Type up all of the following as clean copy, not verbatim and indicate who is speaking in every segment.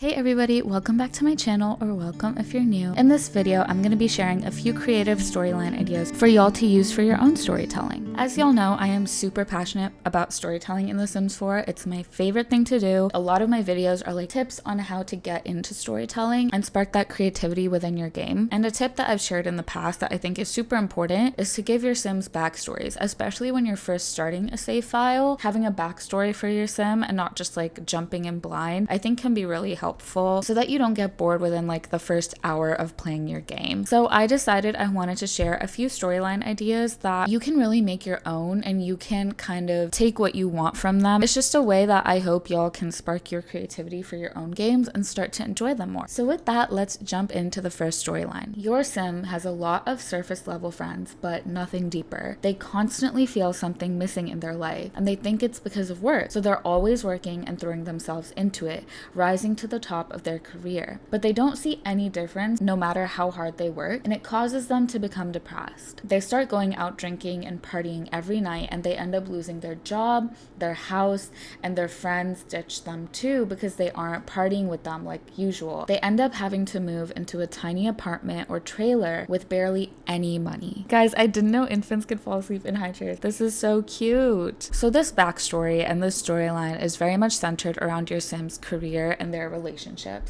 Speaker 1: Hey everybody, welcome back to my channel, or welcome if you're new. In this video, I'm going to be sharing a few creative storyline ideas for y'all to use for your own storytelling. As y'all know, I am super passionate about storytelling in The Sims 4. It's my favorite thing to do. A lot of my videos are like tips on how to get into storytelling and spark that creativity within your game. And a tip that I've shared in the past that I think is super important is to give your Sims backstories, especially when you're first starting a save file. Having a backstory for your Sim and not just like jumping in blind, I think can be really helpful so that you don't get bored within like the first hour of playing your game. So I decided I wanted to share a few storyline ideas that you can really make your own and you can kind of take what you want from them. It's just a way that I hope y'all can spark your creativity for your own games and start to enjoy them more. So with that, let's jump into the first storyline. Your Sim has a lot of surface level friends, but nothing deeper. They constantly feel something missing in their life and they think it's because of work. So they're always working and throwing themselves into it, rising to the top of their career, but they don't see any difference no matter how hard they work, and it causes them to become depressed. They start going out drinking and partying every night, and they end up losing their job, their house, and their friends ditch them too because they aren't partying with them like usual. They end up having to move into a tiny apartment or trailer with barely any money. Guys, I didn't know infants could fall asleep in high chairs. This is so cute. So this backstory and this storyline is very much centered around your Sim's career and their relationships.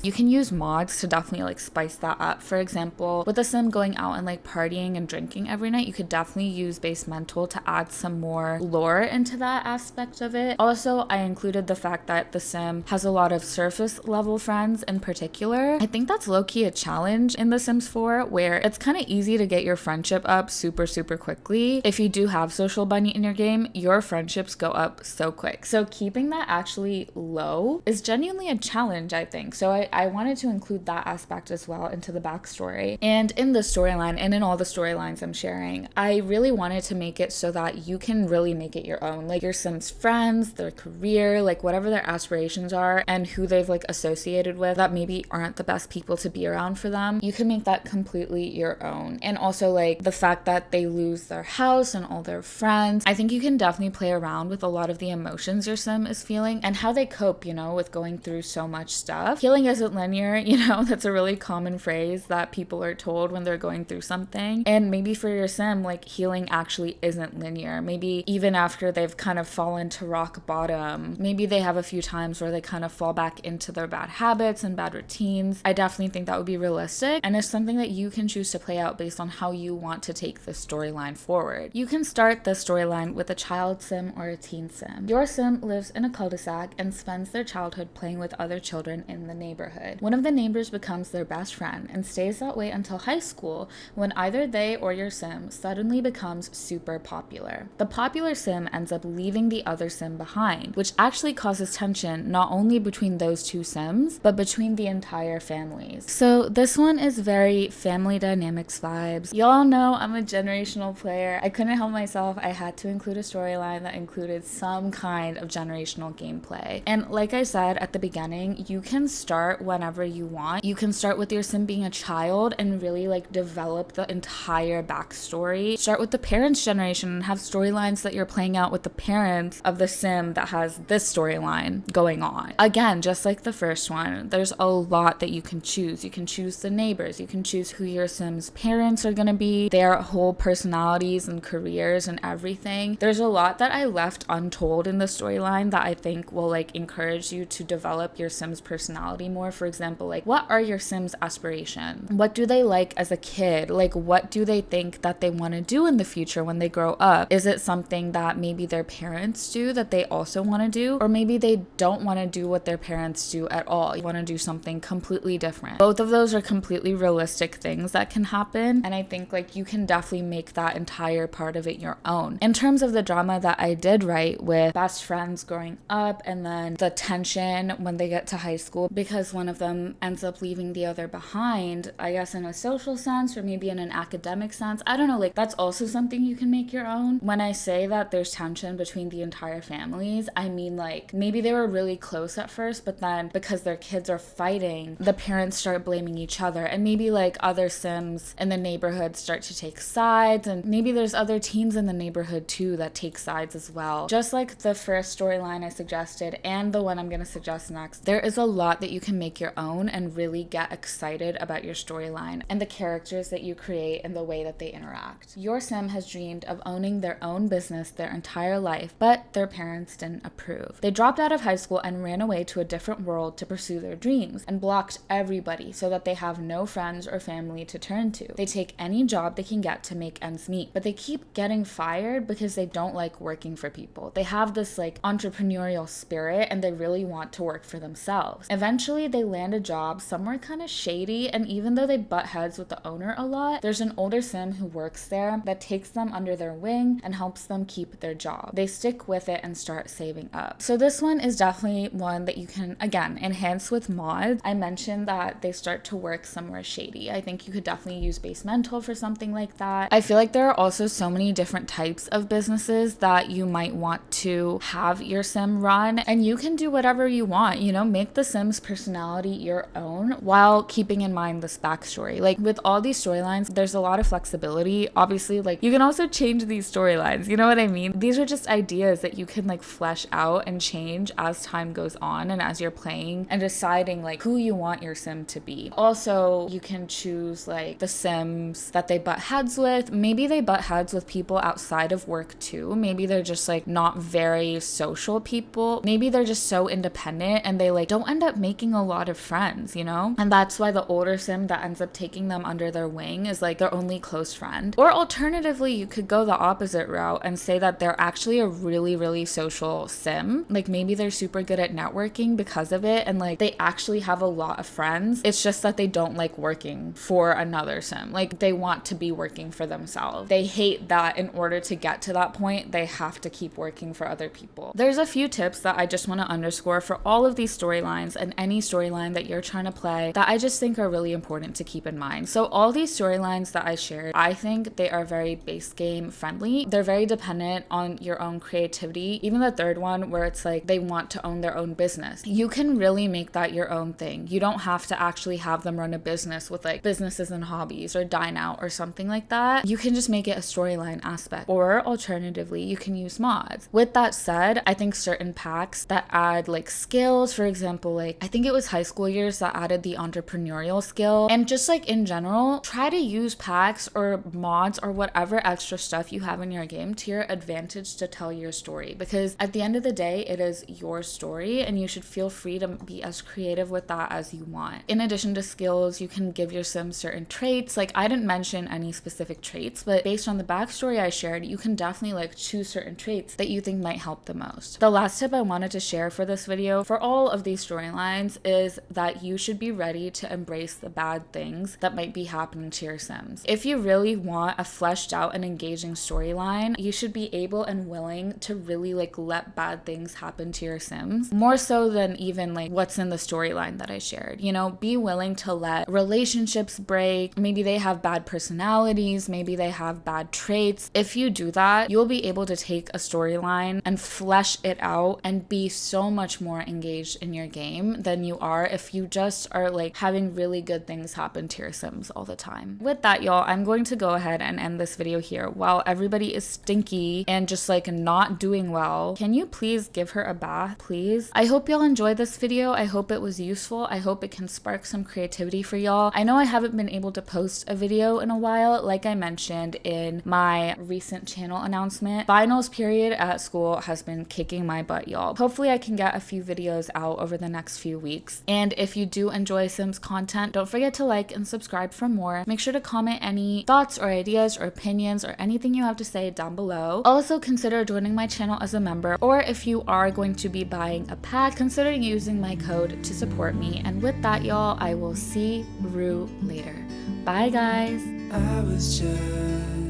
Speaker 1: You can use mods to definitely like spice that up. For example, with a Sim going out and like partying and drinking every night, you could definitely use base mental to add some more lore into that aspect of it. Also, I included the fact that the Sim has a lot of surface level friends in particular. I think that's low-key a challenge in The Sims 4 where it's kind of easy to get your friendship up super quickly. If you do have Social Bunny in your game, your friendships go up so quick. So keeping that actually low is genuinely a challenge, I think. So I wanted to include that aspect as well into the backstory. And in the storyline and in all the storylines I'm sharing, I really wanted to make it so that you can really make it your own. Like your Sims friends, their career, like whatever their aspirations are and who they've like associated with that maybe aren't the best people to be around for them, you can make that completely your own. And also like the fact that they lose their house and all their friends, I think you can definitely play around with a lot of the emotions your Sim is feeling and how they cope, you know, with going through so much stuff. Healing isn't linear, you know, that's a really common phrase that people are told when they're going through something. And maybe for your Sim, like healing actually isn't linear. Maybe even after they've kind of fallen to rock bottom, maybe they have a few times where they kind of fall back into their bad habits and bad routines. I definitely think that would be realistic and it's something that you can choose to play out based on how you want to take the storyline forward. You can start the storyline with a child Sim or a teen Sim. Your Sim lives in a cul-de-sac and spends their childhood playing with other children in the neighborhood. One of the neighbors becomes their best friend and stays that way until high school when either they or your Sim suddenly becomes super popular. The popular Sim ends up leaving the other Sim behind, which actually causes tension not only between those two Sims, but between the entire families. So this one is very family dynamics vibes. Y'all know I'm a generational player. I couldn't help myself. I had to include a storyline that included some kind of generational gameplay. And like I said at the beginning, you can start whenever you want. You can start with your Sim being a child and really like develop the entire backstory. Start with the parents' generation and have storylines that you're playing out with the parents of the Sim that has this storyline going on. Again, just like the first one, there's a lot that you can choose. You can choose the neighbors. You can choose who your Sim's parents are gonna be, their whole personalities and careers and everything. There's a lot that I left untold in the storyline that I think will like encourage you to develop your Sim's personality more. For example, like what are your Sims' aspirations? What do they like as a kid? Like what do they think that they want to do in the future when they grow up? Is it something that maybe their parents do that they also want to do? Or maybe they don't want to do what their parents do at all. You want to do something completely different. Both of those are completely realistic things that can happen. And I think like you can definitely make that entire part of it your own. In terms of the drama that I did write with best friends growing up and then the tension when they get to high school because one of them ends up leaving the other behind, I guess in a social sense or maybe in an academic sense. I don't know, like that's also something you can make your own. When I say that there's tension between the entire families, I mean like maybe they were really close at first, but then because their kids are fighting, the parents start blaming each other and maybe like other Sims in the neighborhood start to take sides and maybe there's other teens in the neighborhood too that take sides as well. Just like the first storyline I suggested and the one I'm going to suggest next, there is a lot that you can make your own and really get excited about your storyline and the characters that you create and the way that they interact. Your sim has dreamed of owning their own business their entire life, but their parents didn't approve. They dropped out of high school and ran away to a different world to pursue their dreams and blocked everybody so that they have no friends or family to turn to. They take any job they can get to make ends meet, but they keep getting fired because they don't like working for people. They have this like entrepreneurial spirit and they really want to work for themselves. Eventually they land a job somewhere kind of shady, and even though they butt heads with the owner a lot, there's an older sim who works there that takes them under their wing and helps them keep their job. They stick with it and start saving up. So this one is definitely one that you can, again, enhance with mods. I mentioned that they start to work somewhere shady. I think you could definitely use base mental for something like that. I feel like there are also so many different types of businesses that you might want to have your sim run, and you can do whatever you want, you know, make the sim's personality your own while keeping in mind this backstory. Like with all these storylines, there's a lot of flexibility. Obviously, like you can also change these storylines, you know what I mean? These are just ideas that you can like flesh out and change as time goes on and as you're playing and deciding like who you want your sim to be. Also, you can choose like the sims that they butt heads with. Maybe they butt heads with people outside of work too. Maybe they're just like not very social people. Maybe they're just so independent and they like don't end up making a lot of friends, you know? And that's why the older sim that ends up taking them under their wing is like their only close friend. Or alternatively, you could go the opposite route and say that they're actually a really social sim. Like maybe they're super good at networking because of it and like they actually have a lot of friends. It's just that they don't like working for another sim. Like they want to be working for themselves. They hate that in order to get to that point, they have to keep working for other people. There's a few tips that I just want to underscore for all of these storylines and any storyline that you're trying to play that I just think are really important to keep in mind. So all these storylines that I shared, I think they are very base game friendly. They're very dependent on your own creativity. Even the third one where it's like they want to own their own business. You can really make that your own thing. You don't have to actually have them run a business with like businesses and hobbies or dine out or something like that. You can just make it a storyline aspect. Or alternatively, you can use mods. With that said, I think certain packs that add like skills, for example, like I think it was high school years that added the entrepreneurial skill, and just like in general, try to use packs or mods or whatever extra stuff you have in your game to your advantage to tell your story, because at the end of the day, it is your story and you should feel free to be as creative with that as you want. In addition to skills, you can give your sim certain traits. Like I didn't mention any specific traits, but based on the backstory I shared, you can definitely like choose certain traits that you think might help the most. The last tip I wanted to share for this video for all of these storylines is that you should be ready to embrace the bad things that might be happening to your sims. If you really want a fleshed out and engaging storyline, you should be able and willing to really like let bad things happen to your sims, more so than even like what's in the storyline that I shared. You know, be willing to let relationships break. Maybe they have bad personalities, maybe they have bad traits. If you do that, you'll be able to take a storyline and flesh it out and be so much more engaged in your game than you are if you just are like having really good things happen to your sims all the time. With that, y'all, I'm going to go ahead and end this video here. While everybody is stinky and just like not doing well, can you please give her a bath, please? I hope y'all enjoyed this video. I hope it was useful. I hope it can spark some creativity for y'all. I know I haven't been able to post a video in a while, like I mentioned in my recent channel announcement. Finals period at school has been kicking my butt, y'all. Hopefully I can get a few videos out over the next few weeks. And if you do enjoy Sims content, don't forget to like and subscribe for more. Make sure to comment any thoughts or ideas or opinions or anything you have to say down below. Also consider joining my channel as a member, or if you are going to be buying a pack, consider using my code to support me. And with that, y'all, I will see you later. Bye, guys.
Speaker 2: I was just